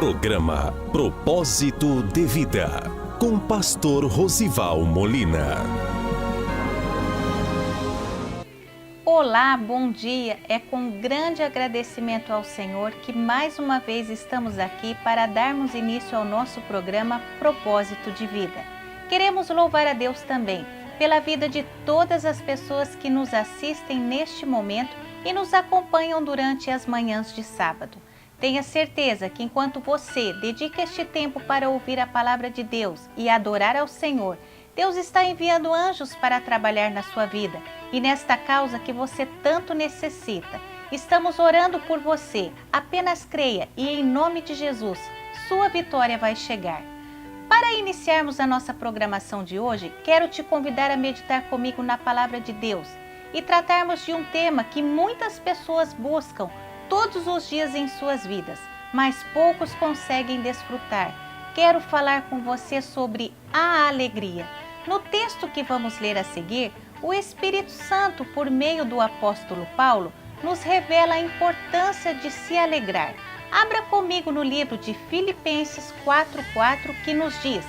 Programa Propósito de Vida, com Pastor Rosival Molina. Olá, bom dia! É com grande agradecimento ao Senhor que mais uma vez estamos aqui para darmos início ao nosso programa Propósito de Vida. Queremos louvar a Deus também pela vida de todas as pessoas que nos assistem neste momento e nos acompanham durante as manhãs de sábado. Tenha certeza que enquanto você dedica este tempo para ouvir a palavra de Deus e adorar ao Senhor, Deus está enviando anjos para trabalhar na sua vida e nesta causa que você tanto necessita. Estamos orando por você. Apenas creia e em nome de Jesus, sua vitória vai chegar. Para iniciarmos a nossa programação de hoje, quero te convidar a meditar comigo na palavra de Deus e tratarmos de um tema que muitas pessoas buscam todos os dias em suas vidas, mas poucos conseguem desfrutar. Quero falar com você sobre a alegria. No texto que vamos ler a seguir, o Espírito Santo, por meio do apóstolo Paulo, nos revela a importância de se alegrar. Abra comigo no livro de Filipenses 4:4, que nos diz: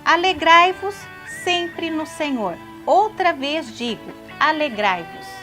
Alegrai-vos sempre no Senhor. Outra vez digo, alegrai-vos.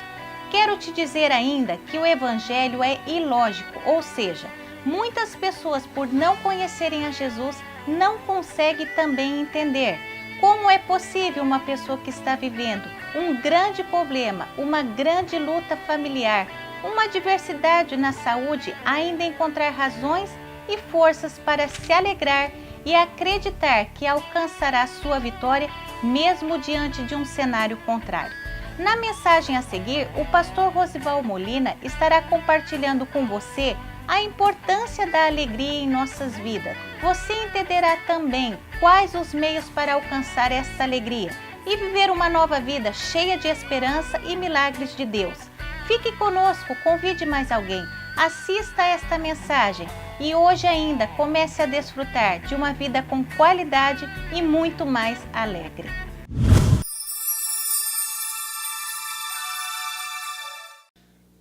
Quero te dizer ainda que o Evangelho é ilógico, ou seja, muitas pessoas, por não conhecerem a Jesus, não conseguem também entender como é possível uma pessoa que está vivendo um grande problema, uma grande luta familiar, uma adversidade na saúde, ainda encontrar razões e forças para se alegrar e acreditar que alcançará sua vitória mesmo diante de um cenário contrário. Na mensagem a seguir, o pastor Rosival Molina estará compartilhando com você a importância da alegria em nossas vidas. Você entenderá também quais os meios para alcançar essa alegria e viver uma nova vida cheia de esperança e milagres de Deus. Fique conosco, convide mais alguém, assista a esta mensagem e hoje ainda comece a desfrutar de uma vida com qualidade e muito mais alegre.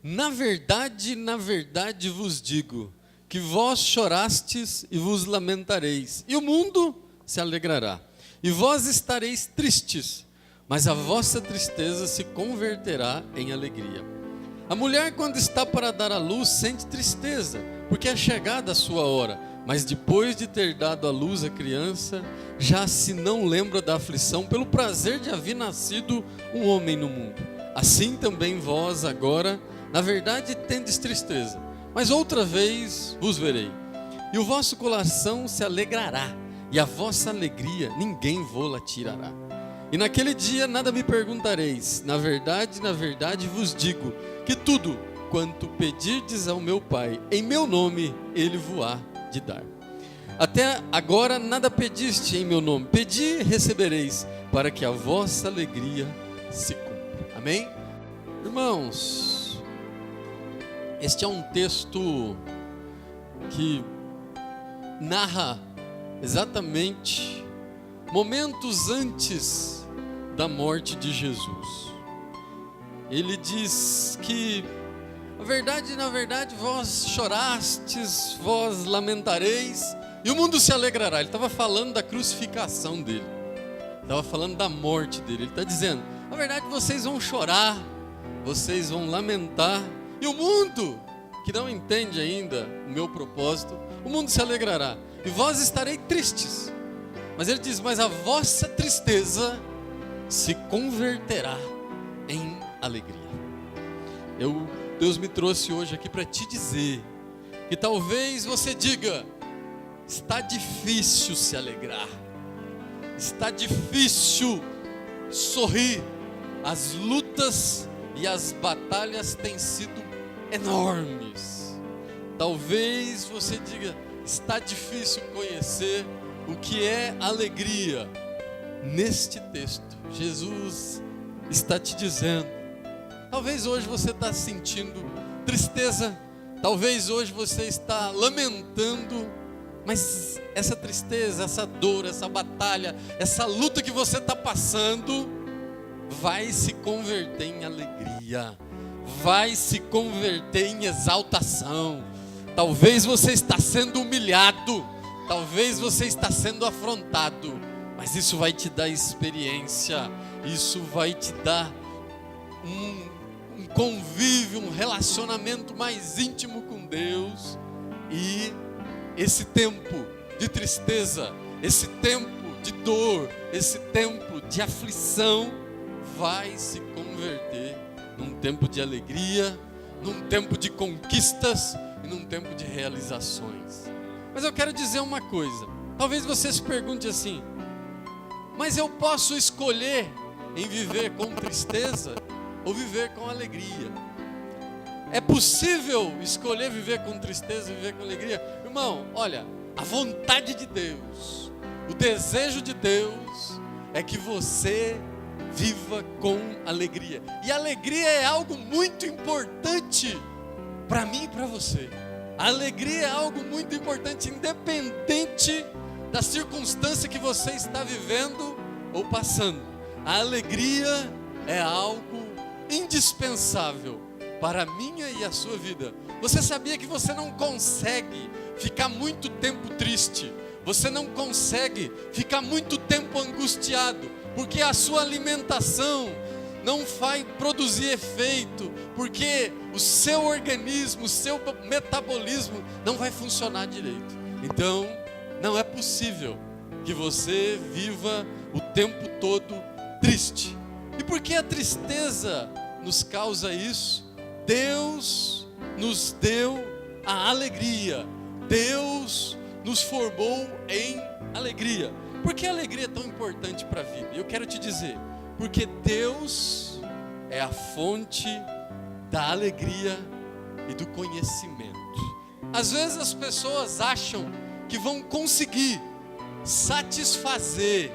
Na verdade vos digo, que vós chorastes e vos lamentareis, e o mundo se alegrará. E vós estareis tristes, mas a vossa tristeza se converterá em alegria. A mulher, quando está para dar à luz, sente tristeza, porque é chegada a sua hora. Mas depois de ter dado à luz a criança, já se não lembra da aflição pelo prazer de haver nascido um homem no mundo. Assim também vós agora, na verdade, tendes tristeza, mas outra vez vos verei. E o vosso coração se alegrará, e a vossa alegria ninguém vô-la tirará. E naquele dia nada me perguntareis. Na verdade vos digo, que tudo quanto pedirdes ao meu Pai, em meu nome, Ele vos-há de dar. Até agora nada pediste em meu nome. Pedi e recebereis, para que a vossa alegria se cumpra. Amém? Irmãos, este é um texto que narra exatamente momentos antes da morte de Jesus. Ele diz que, na verdade, vós chorastes, vós lamentareis, e o mundo se alegrará. Ele estava falando da crucificação dele, estava falando da morte dele. Ele está dizendo, na verdade, vocês vão chorar, vocês vão lamentar, e o mundo, que não entende ainda o meu propósito, o mundo se alegrará. E vós estareis tristes. Mas ele diz, mas a vossa tristeza se converterá em alegria. Deus me trouxe hoje aqui para te dizer que talvez você diga, está difícil se alegrar, está difícil sorrir, as lutas e as batalhas têm sido enormes. Talvez você diga, está difícil conhecer o que é alegria. Neste texto, Jesus está te dizendo, talvez hoje você está sentindo tristeza, talvez hoje você está lamentando, mas essa tristeza, essa dor, essa batalha, essa luta que você está passando, vai se converter em alegria, vai se converter em exaltação, Talvez você está sendo humilhado, talvez você está sendo afrontado, mas isso vai te dar experiência, isso vai te dar um convívio, um relacionamento mais íntimo com Deus. E esse tempo de tristeza, esse tempo de dor, esse tempo de aflição vai se converter num tempo de alegria, num tempo de conquistas e num tempo de realizações. Mas eu quero dizer uma coisa, talvez você se pergunte assim: mas eu posso escolher em viver com tristeza ou viver com alegria? É possível escolher viver com tristeza e viver com alegria? Irmão, olha, a vontade de Deus, o desejo de Deus é que você viva com alegria. E alegria é algo muito importante para mim e para você. A alegria é algo muito importante, independente da circunstância que você está vivendo ou passando. A alegria é algo indispensável para a minha e a sua vida. Você sabia que você não consegue ficar muito tempo triste? Você não consegue ficar muito tempo angustiado, porque a sua alimentação não vai produzir efeito, porque o seu organismo, o seu metabolismo não vai funcionar direito. Então, não é possível que você viva o tempo todo triste. E por que a tristeza nos causa isso? Deus nos deu a alegria. Deus nos formou em alegria. Por que a alegria é tão importante para a vida? Eu quero te dizer, porque Deus é a fonte da alegria e do conhecimento. Às vezes as pessoas acham que vão conseguir satisfazer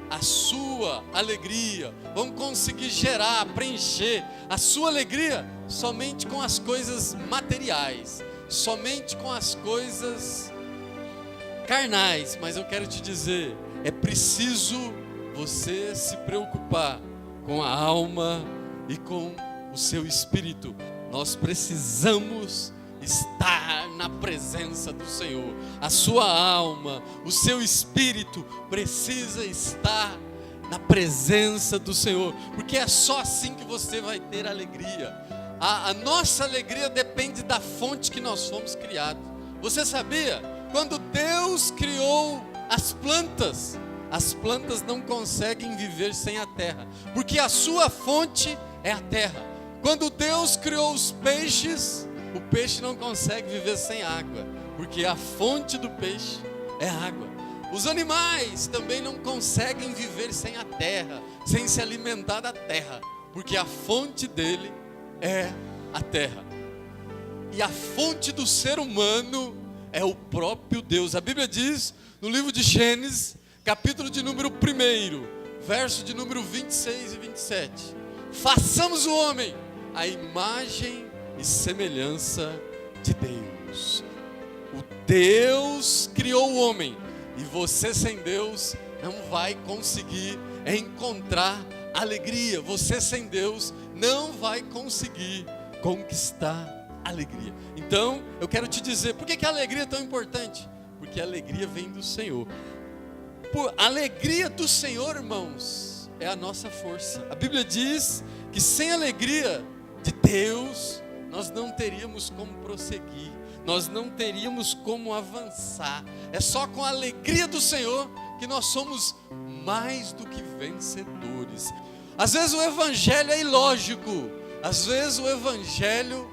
a sua alegria, vão conseguir gerar, preencher a sua alegria somente com as coisas materiais, somente com as coisas carnais. Mas eu quero te dizer, é preciso você se preocupar com a alma e com o seu espírito. Nós precisamos estar na presença do Senhor. A sua alma, o seu espírito precisa estar na presença do Senhor, porque é só assim que você vai ter alegria. A nossa alegria depende da fonte que nós fomos criados. Você sabia? Quando Deus criou as plantas não conseguem viver sem a terra, porque a sua fonte é a terra. Quando Deus criou os peixes, o peixe não consegue viver sem água, porque a fonte do peixe é a água. Os animais também não conseguem viver sem a terra, sem se alimentar da terra, porque a fonte dele é a terra. E a fonte do ser humano é o próprio Deus. A Bíblia diz no livro de Gênesis, capítulo de número 1, verso de número 26 e 27. Façamos o homem à imagem e semelhança de Deus. O Deus criou o homem, e você sem Deus não vai conseguir encontrar alegria. Você sem Deus não vai conseguir conquistar alegria. Então, eu quero te dizer, por que a alegria é tão importante? Porque a alegria vem do Senhor. A alegria do Senhor, irmãos, é a nossa força. A Bíblia diz que sem a alegria de Deus, nós não teríamos como prosseguir, nós não teríamos como avançar. É só com a alegria do Senhor que nós somos mais do que vencedores. Às vezes o evangelho é ilógico, às vezes o evangelho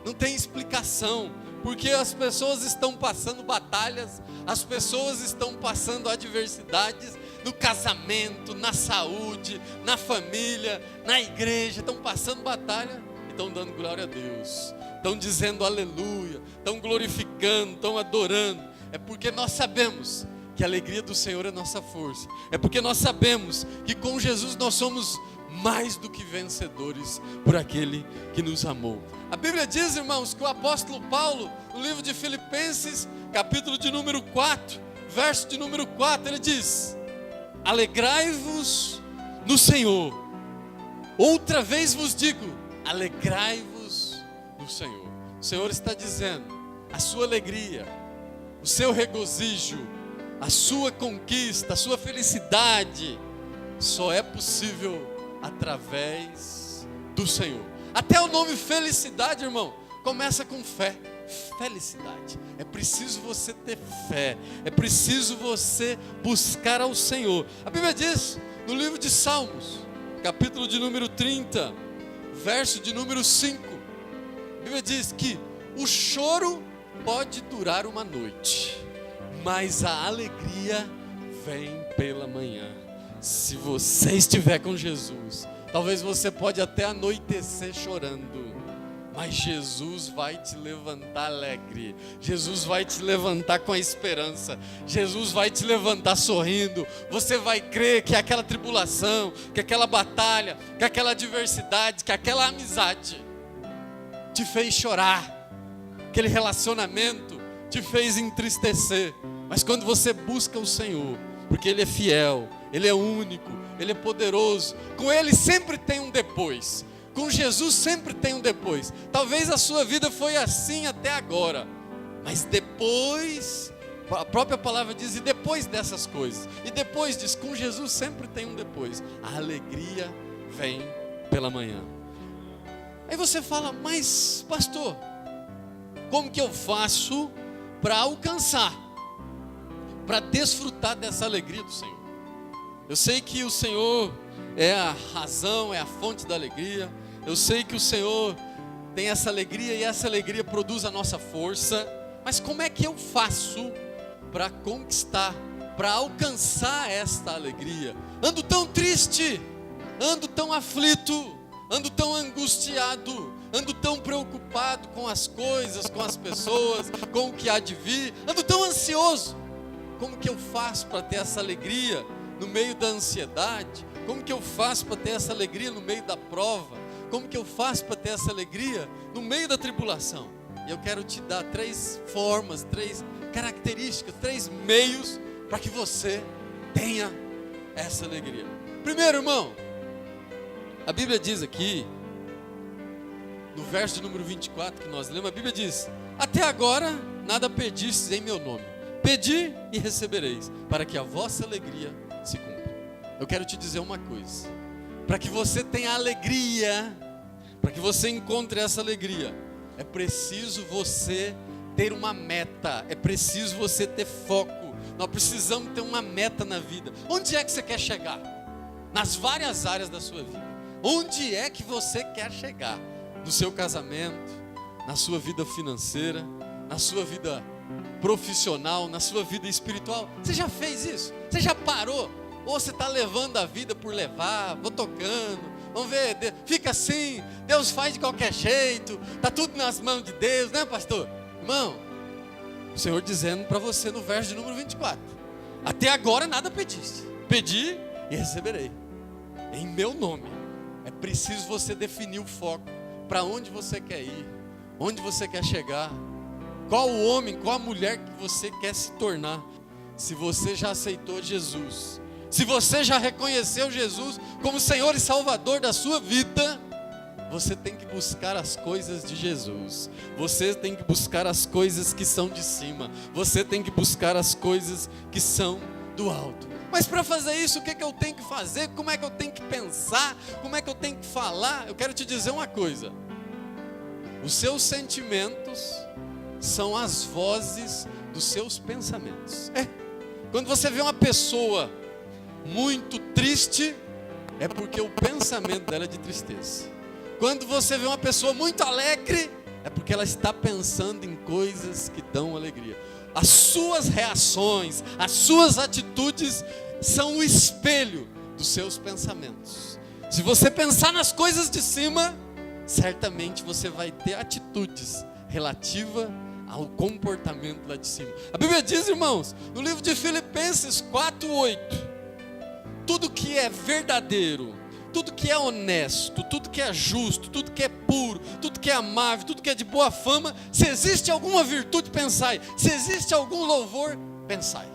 não tem explicação, porque as pessoas estão passando batalhas, as pessoas estão passando adversidades no casamento, na saúde, na família, na igreja, estão passando batalha e estão dando glória a Deus, estão dizendo aleluia, estão glorificando, estão adorando. É porque nós sabemos que a alegria do Senhor é nossa força, é porque nós sabemos que com Jesus nós somos mais do que vencedores por aquele que nos amou. A Bíblia diz, irmãos, que o apóstolo Paulo, no livro de Filipenses, capítulo de número 4, verso de número 4, ele diz: alegrai-vos no Senhor. Outra vez vos digo, alegrai-vos no Senhor. O Senhor está dizendo a sua alegria, o seu regozijo, a sua conquista, a sua felicidade, só é possível através do Senhor. Até o nome felicidade, irmão, começa com fé. Felicidade. É preciso você ter fé. É preciso você buscar ao Senhor. A Bíblia diz no livro de Salmos, capítulo de número 30, verso de número 5. A Bíblia diz que o choro pode durar uma noite, mas a alegria vem pela manhã. Se você estiver com Jesus, talvez você pode até anoitecer chorando, mas Jesus vai te levantar alegre. Jesus vai te levantar com a esperança. Jesus vai te levantar sorrindo. Você vai crer que aquela tribulação, que aquela batalha, que aquela adversidade, que aquela amizade te fez chorar, aquele relacionamento te fez entristecer. Mas quando você busca o Senhor, porque Ele é fiel, Ele é único, Ele é poderoso, com Ele sempre tem um depois. Com Jesus sempre tem um depois. Talvez a sua vida foi assim até agora, mas depois, a própria palavra diz, e depois dessas coisas, e depois diz, com Jesus sempre tem um depois. A alegria vem pela manhã. Aí você fala, mas pastor, como que eu faço para alcançar, para desfrutar dessa alegria do Senhor? Eu sei que o Senhor é a razão, é a fonte da alegria. Eu sei que o Senhor tem essa alegria e essa alegria produz a nossa força. Mas como é que eu faço para conquistar, para alcançar esta alegria? Ando tão triste, ando tão aflito, ando tão angustiado, ando tão preocupado com as coisas, com as pessoas, com o que há de vir, ando tão ansioso. Como que eu faço para ter essa alegria no meio da ansiedade? Como que eu faço para ter essa alegria no meio da prova? Como que eu faço para ter essa alegria no meio da tribulação? E eu quero te dar 3 formas, 3 características, 3 meios para que você tenha essa alegria. Primeiro, irmão, a Bíblia diz aqui, no verso de número 24 que nós lemos, a Bíblia diz: até agora nada pedistes em meu nome. Pedi e recebereis, para que a vossa alegria se cumpra. Eu quero te dizer uma coisa: para que você tenha alegria, para que você encontre essa alegria, é preciso você ter uma meta, é preciso você ter foco. Nós precisamos ter uma meta na vida. Onde é que você quer chegar? Nas várias áreas da sua vida. Onde é que você quer chegar? No seu casamento, na sua vida financeira, na sua vida profissional, na sua vida espiritual. Você já fez isso? Você já parou? Ou você está levando a vida por levar, vou tocando, vamos ver, fica assim, Deus faz de qualquer jeito, está tudo nas mãos de Deus, né, pastor? Irmão, o Senhor dizendo para você no verso de número 24: até agora nada pediste, pedi e receberei, em meu nome. É preciso você definir o foco, para onde você quer ir, onde você quer chegar, qual o homem, qual a mulher que você quer se tornar. Se você já aceitou Jesus, se você já reconheceu Jesus como Senhor e Salvador da sua vida, você tem que buscar as coisas de Jesus. Você tem que buscar as coisas que são de cima. Você tem que buscar as coisas que são do alto. Mas para fazer isso, o que eu tenho que fazer? Como é que eu tenho que pensar? Como é que eu tenho que falar? Eu quero te dizer uma coisa: os seus sentimentos são as vozes dos seus pensamentos. Quando você vê uma pessoa muito triste, é porque o pensamento dela é de tristeza. Quando você vê uma pessoa muito alegre, é porque ela está pensando em coisas que dão alegria. As suas reações, as suas atitudes são o espelho dos seus pensamentos. Se você pensar nas coisas de cima, certamente você vai ter atitudes relativas ao comportamento lá de cima. A Bíblia diz, irmãos, no livro de Filipenses 4:8, tudo que é verdadeiro, tudo que é honesto, tudo que é justo, tudo que é puro, tudo que é amável, tudo que é de boa fama, se existe alguma virtude, pensai. Se existe algum louvor, pensai.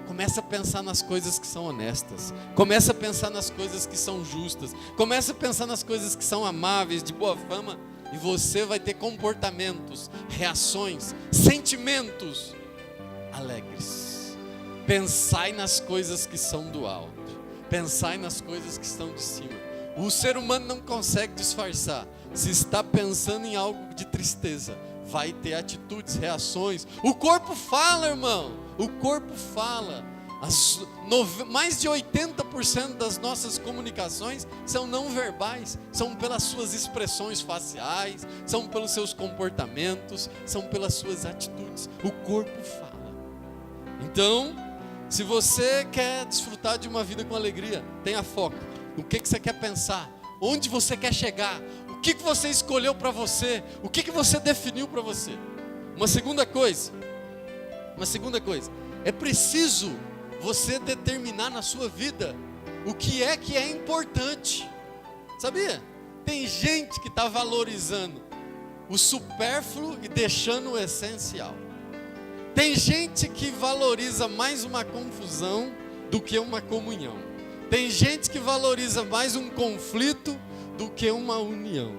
Começa a pensar nas coisas que são honestas. Começa a pensar nas coisas que são justas. Começa a pensar nas coisas que são amáveis, de boa fama. E você vai ter comportamentos, reações, sentimentos alegres. Pensai nas coisas que são do alto. Pensai nas coisas que estão de cima. O ser humano não consegue disfarçar. Se está pensando em algo de tristeza, vai ter atitudes, reações. O corpo fala, irmão. O corpo fala. Mais de 80% das nossas comunicações são não verbais, são pelas suas expressões faciais, são pelos seus comportamentos, são pelas suas atitudes. O corpo fala. Então, se você quer desfrutar de uma vida com alegria, tenha foco. O que você quer pensar? Onde você quer chegar? O que você escolheu para você? O que você definiu para você? Uma segunda coisa, é preciso você determinar na sua vida o que é importante. Sabia? Tem gente que está valorizando o supérfluo e deixando o essencial. Tem gente que valoriza mais uma confusão do que uma comunhão. Tem gente que valoriza mais um conflito do que uma união.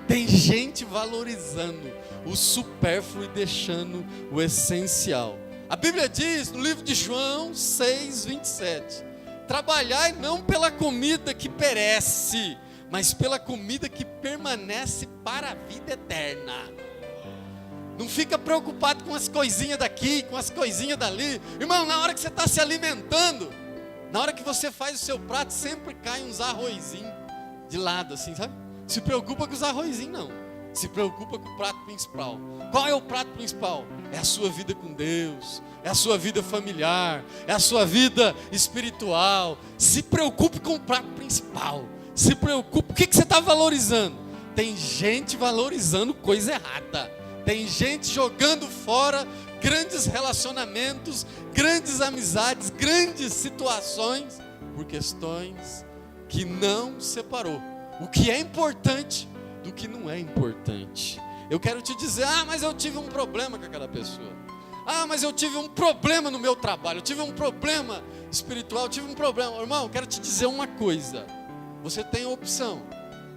Tem gente valorizando o supérfluo e deixando o essencial. A Bíblia diz no livro de João 6:27: trabalhai não pela comida que perece, mas pela comida que permanece para a vida eterna. Não fica preocupado com as coisinhas daqui, com as coisinhas dali. Irmão, na hora que você está se alimentando, na hora que você faz o seu prato, sempre cai uns arrozinhos de lado assim, sabe? Se preocupa com os arrozinhos não. Se preocupa com o prato principal. Qual é o prato principal? É a sua vida com Deus, é a sua vida familiar, é a sua vida espiritual. Se preocupe com o prato principal. Se preocupe. O que você está valorizando? Tem gente valorizando coisa errada. Tem gente jogando fora grandes relacionamentos, grandes amizades, grandes situações, por questões que não separou o que é importante do que não é importante. Eu quero te dizer, mas eu tive um problema com aquela pessoa. Mas eu tive um problema no meu trabalho, eu tive um problema espiritual, eu tive um problema. Irmão, eu quero te dizer uma coisa. Você tem a opção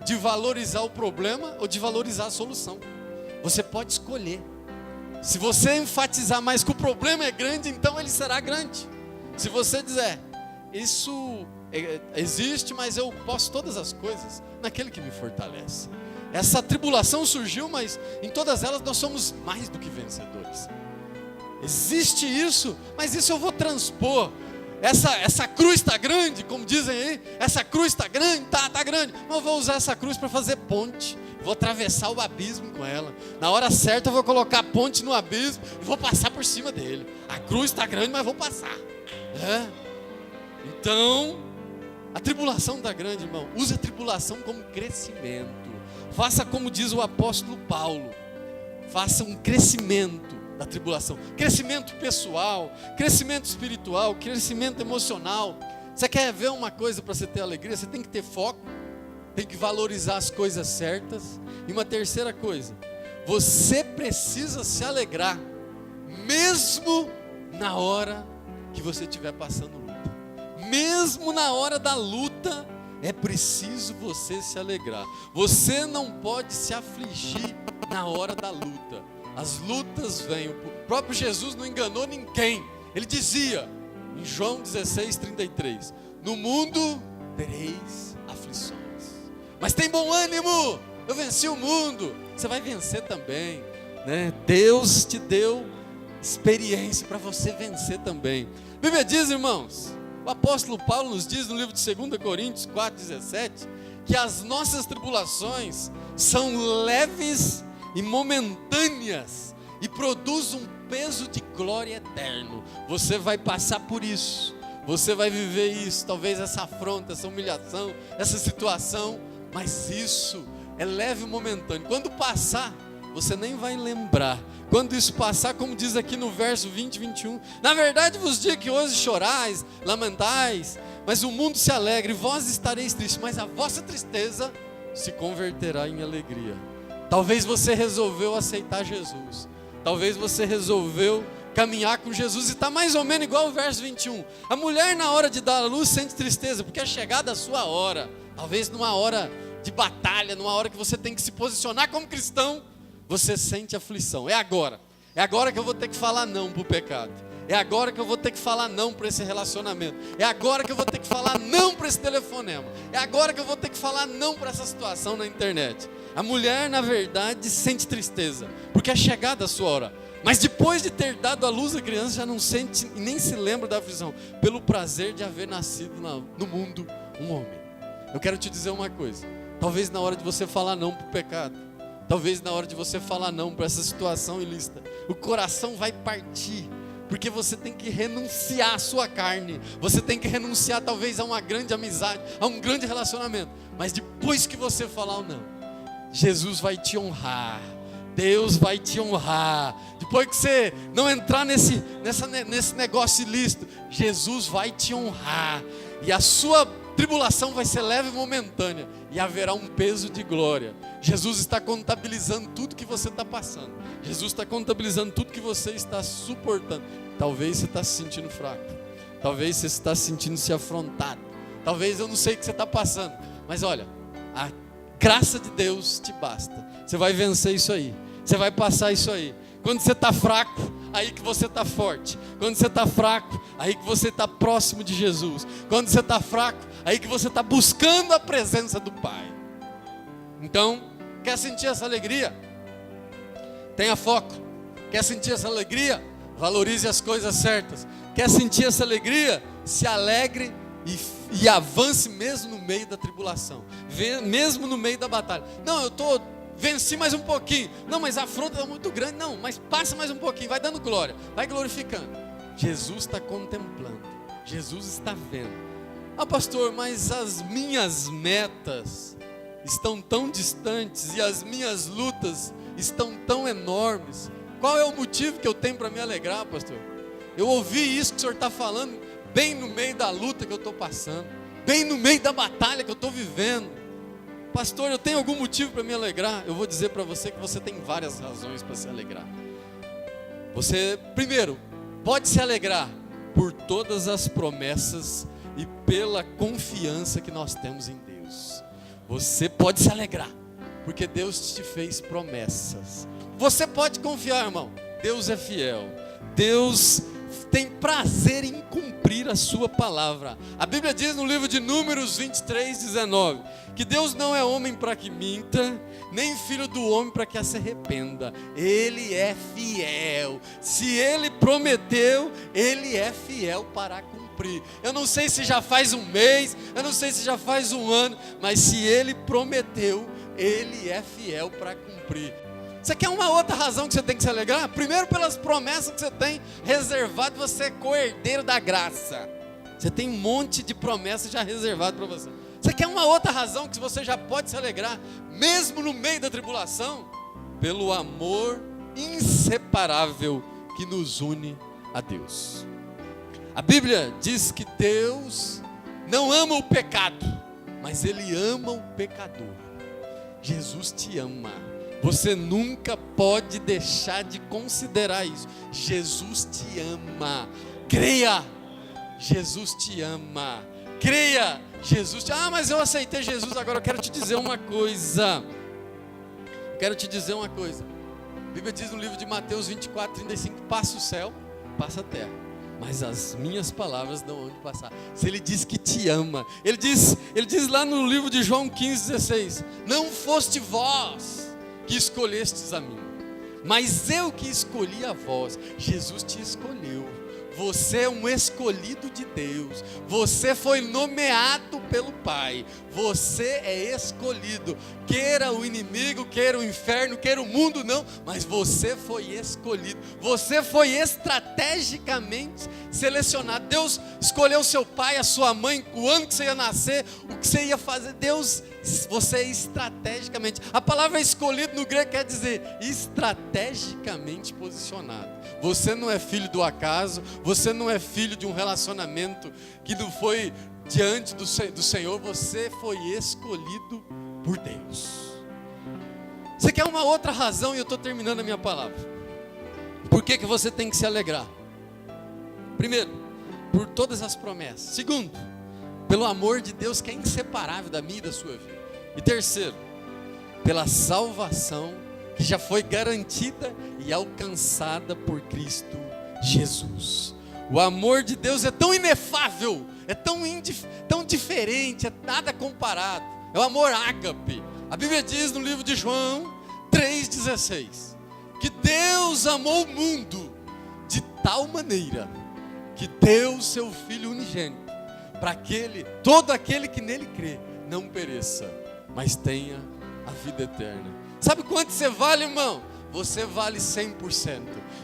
de valorizar o problema ou de valorizar a solução. Você pode escolher. Se você enfatizar mais que o problema é grande, então ele será grande. Se você dizer, isso existe, mas eu posso todas as coisas naquele que me fortalece. Essa tribulação surgiu, mas em todas elas nós somos mais do que vencedores. Existe isso, mas isso eu vou transpor. Essa cruz está grande, como dizem aí, essa cruz está grande, tá grande. Mas eu vou usar essa cruz para fazer ponte. Vou atravessar o abismo com ela. Na hora certa eu vou colocar a ponte no abismo e vou passar por cima dele. A cruz está grande, mas vou passar. Então, a tribulação está grande, irmão. Use a tribulação como crescimento. Faça como diz o apóstolo Paulo. Faça um crescimento da tribulação. Crescimento pessoal, crescimento espiritual, crescimento emocional. Você quer ver uma coisa para você ter alegria? Você tem que ter foco. Tem que valorizar as coisas certas. E uma terceira coisa, você precisa se alegrar, mesmo na hora que você estiver passando luta. Mesmo na hora da luta, é preciso você se alegrar. Você não pode se afligir na hora da luta. As lutas vêm. O próprio Jesus não enganou ninguém. Ele dizia, em João 16:33, no mundo tereis aflições. Mas tem bom ânimo, eu venci o mundo. Você vai vencer também, né? Deus te deu experiência para você vencer também. A Bíblia diz, irmãos, o apóstolo Paulo nos diz no livro de 2 Coríntios 4:17, que as nossas tribulações são leves e momentâneas e produzem um peso de glória eterno. Você vai passar por isso, você vai viver isso, talvez essa afronta, essa humilhação, essa situação, mas isso é leve e momentâneo. Quando passar, você nem vai lembrar. Quando isso passar, como diz aqui no verso 20 e 21, na verdade vos digo que hoje chorais, lamentais, mas o mundo se alegra e vós estareis tristes, mas a vossa tristeza se converterá em alegria. Talvez você resolveu aceitar Jesus, talvez você resolveu caminhar com Jesus e está mais ou menos igual o verso 21. A mulher na hora de dar a luz sente tristeza, porque é chegada a sua hora, talvez numa hora de batalha, numa hora que você tem que se posicionar como cristão, você sente aflição. É agora que eu vou ter que falar não para o pecado. É agora que eu vou ter que falar não para esse relacionamento. É agora que eu vou ter que falar não para esse telefonema. É agora que eu vou ter que falar não para essa situação na internet. A mulher, na verdade, sente tristeza, porque é chegada a sua hora. Mas depois de ter dado à luz a criança, já não sente e nem se lembra da aflição, pelo prazer de haver nascido no mundo um homem. Eu quero te dizer uma coisa. Talvez na hora de você falar não para o pecado, talvez na hora de você falar não para essa situação ilícita, o coração vai partir. Porque você tem que renunciar à sua carne. Você tem que renunciar talvez a uma grande amizade, a um grande relacionamento. Mas depois que você falar o não, Jesus vai te honrar. Deus vai te honrar. Depois que você não entrar nesse negócio ilícito, Jesus vai te honrar. E a sua tribulação vai ser leve e momentânea. E haverá um peso de glória. Jesus está contabilizando tudo que você está passando. Jesus está contabilizando tudo que você está suportando. Talvez você está se sentindo fraco. Talvez você está se sentindo se afrontado. Talvez eu não sei o que você está passando. Mas olha, a graça de Deus te basta. Você vai vencer isso aí. Você vai passar isso aí. Quando você está fraco, aí que você está forte. Quando você está fraco, aí que você está próximo de Jesus. Quando você está fraco, aí que você está buscando a presença do Pai. Então, quer sentir essa alegria? Tenha foco. Quer sentir essa alegria? Valorize as coisas certas. Quer sentir essa alegria? Se alegre e avance mesmo no meio da tribulação. Mesmo no meio da batalha. Não, venci mais um pouquinho. Não, mas a afronta é muito grande. Não, mas passa mais um pouquinho. Vai dando glória. Vai glorificando. Jesus está contemplando. Jesus está vendo. Ah, pastor, mas as minhas metas estão tão distantes e as minhas lutas estão tão enormes. Qual é o motivo que eu tenho para me alegrar, pastor? Eu ouvi isso que o senhor está falando bem no meio da luta que eu estou passando, bem no meio da batalha que eu estou vivendo. Pastor, eu tenho algum motivo para me alegrar? Eu vou dizer para você que você tem várias razões para se alegrar. Você, primeiro, pode se alegrar por todas as promessas e pela confiança que nós temos em Deus. Você pode se alegrar, porque Deus te fez promessas. Você pode confiar, irmão. Deus é fiel. Deus tem prazer em cumprir a sua palavra. A Bíblia diz no livro de Números 23:19, que Deus não é homem para que minta, nem filho do homem para que se arrependa. Ele é fiel. Se Ele prometeu, Ele é fiel para cumprir. Eu não sei se já faz um mês, eu não sei se já faz um ano, mas se Ele prometeu, Ele é fiel para cumprir. Você quer uma outra razão que você tem que se alegrar? Primeiro, pelas promessas que você tem reservado, você é co-herdeiro da graça. Você tem um monte de promessas já reservadas para você. Você quer uma outra razão que você já pode se alegrar, mesmo no meio da tribulação? Pelo amor inseparável que nos une a Deus. A Bíblia diz que Deus não ama o pecado, mas Ele ama o pecador. Jesus te ama. Você nunca pode deixar de considerar isso. Jesus te ama. Creia. Jesus te ama. Creia. Jesus te ama. Ah, mas eu aceitei Jesus. Agora eu quero te dizer uma coisa. A Bíblia diz no livro de Mateus 24:35, passa o céu, passa a terra, mas as minhas palavras não hão de passar. Se Ele diz que te ama, Ele diz lá no livro de João 15:16, não foste vós que escolhestes a mim, mas eu que escolhi a vós. Jesus te escolheu. Você é um escolhido de Deus. Você foi nomeado pelo Pai. Você é escolhido. Queira o inimigo, queira o inferno, queira o mundo, não. Mas você foi escolhido. Você foi estrategicamente selecionado. Deus escolheu seu pai, a sua mãe, o ano que você ia nascer, o que você ia fazer. Deus, você é estrategicamente. A palavra escolhido no grego quer dizer estrategicamente posicionado. Você não é filho do acaso. Você não é filho de um relacionamento que não foi diante do Senhor. Você foi escolhido por Deus. Você quer uma outra razão? E eu estou terminando a minha palavra. Por que você tem que se alegrar? Primeiro, por todas as promessas. Segundo, pelo amor de Deus que é inseparável da minha e da sua vida. E terceiro, pela salvação que já foi garantida e alcançada por Cristo Jesus. O amor de Deus é tão inefável, é tão diferente, é nada comparado. É o amor ágape. A Bíblia diz no livro de João 3,16 que Deus amou o mundo de tal maneira que deu o seu Filho unigênito para todo aquele que nele crê não pereça, mas tenha a vida eterna. Sabe quanto você vale, irmão? Você vale 100%.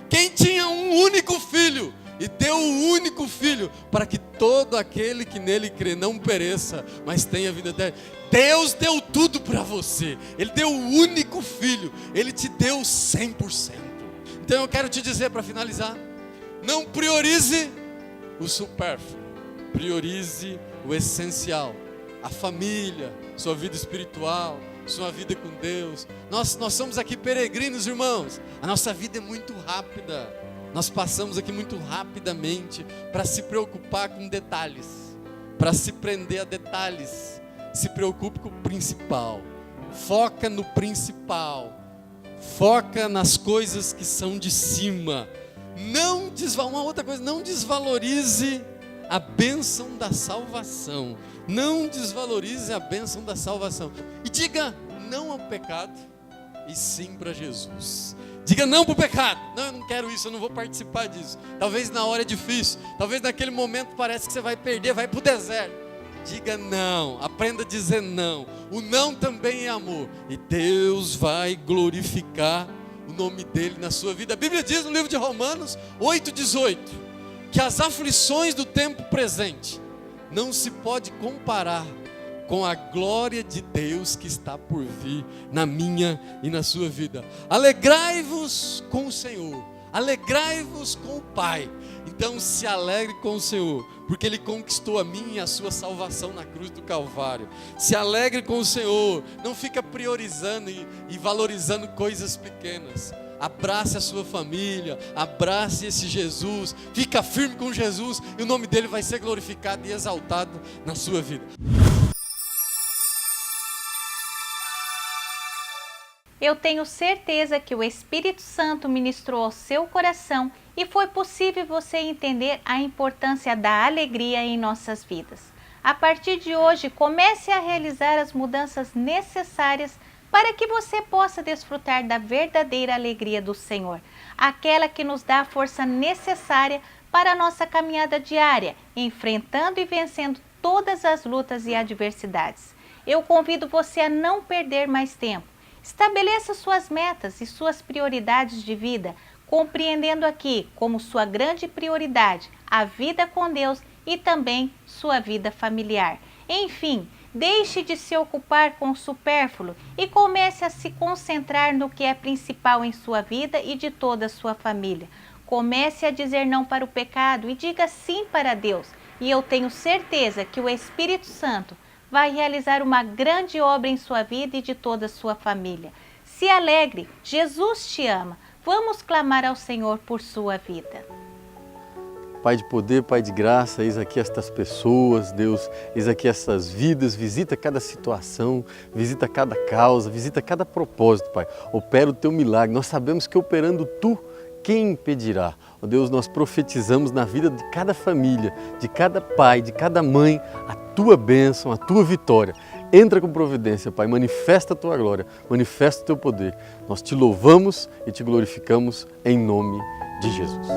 Quem tinha um único filho e deu o único filho para que todo aquele que nele crê não pereça, mas tenha vida eterna. Deus deu tudo para você. Ele deu o único filho. Ele te deu 100%. Então eu quero te dizer para finalizar, não priorize o supérfluo, priorize o essencial, a família, sua vida espiritual, sua vida com Deus. Nós somos aqui peregrinos, irmãos. A nossa vida é muito rápida. Nós passamos aqui muito rapidamente para se preocupar com detalhes, para se prender a detalhes. Se preocupe com o principal. Foca no principal. Foca nas coisas que são de cima. Uma outra coisa, não desvalorize a bênção da salvação. Não desvalorize a bênção da salvação. E diga não ao pecado e sim para Jesus. Diga não para o pecado. Não, eu não quero isso, eu não vou participar disso. Talvez na hora é difícil. Talvez naquele momento parece que você vai perder, vai para o deserto. Diga não, aprenda a dizer não. O não também é amor. E Deus vai glorificar o nome dele na sua vida. A Bíblia diz no livro de Romanos 8,18 que as aflições do tempo presente não se pode comparar com a glória de Deus que está por vir na minha e na sua vida. Alegrai-vos com o Senhor, alegrai-vos com o Pai. Então se alegre com o Senhor, porque Ele conquistou a minha e a sua salvação na cruz do Calvário. Se alegre com o Senhor, não fica priorizando e valorizando coisas pequenas. Abrace a sua família, abrace esse Jesus, fica firme com Jesus e o nome dele vai ser glorificado e exaltado na sua vida. Eu tenho certeza que o Espírito Santo ministrou ao seu coração e foi possível você entender a importância da alegria em nossas vidas. A partir de hoje, comece a realizar as mudanças necessárias para que você possa desfrutar da verdadeira alegria do Senhor, aquela que nos dá a força necessária para a nossa caminhada diária, enfrentando e vencendo todas as lutas e adversidades. Eu convido você a não perder mais tempo. Estabeleça suas metas e suas prioridades de vida, compreendendo aqui como sua grande prioridade a vida com Deus e também sua vida familiar. Enfim, deixe de se ocupar com o supérfluo e comece a se concentrar no que é principal em sua vida e de toda a sua família. Comece a dizer não para o pecado e diga sim para Deus. E eu tenho certeza que o Espírito Santo vai realizar uma grande obra em sua vida e de toda a sua família. Se alegre, Jesus te ama. Vamos clamar ao Senhor por sua vida. Pai de poder, Pai de graça, eis aqui estas pessoas, Deus, eis aqui essas vidas, visita cada situação, visita cada causa, visita cada propósito, Pai. Opera o Teu milagre, nós sabemos que operando Tu, quem impedirá? Ó Deus, nós profetizamos na vida de cada família, de cada pai, de cada mãe, a Tua bênção, a Tua vitória. Entra com providência, Pai, manifesta a Tua glória, manifesta o Teu poder. Nós Te louvamos e Te glorificamos em nome de Jesus.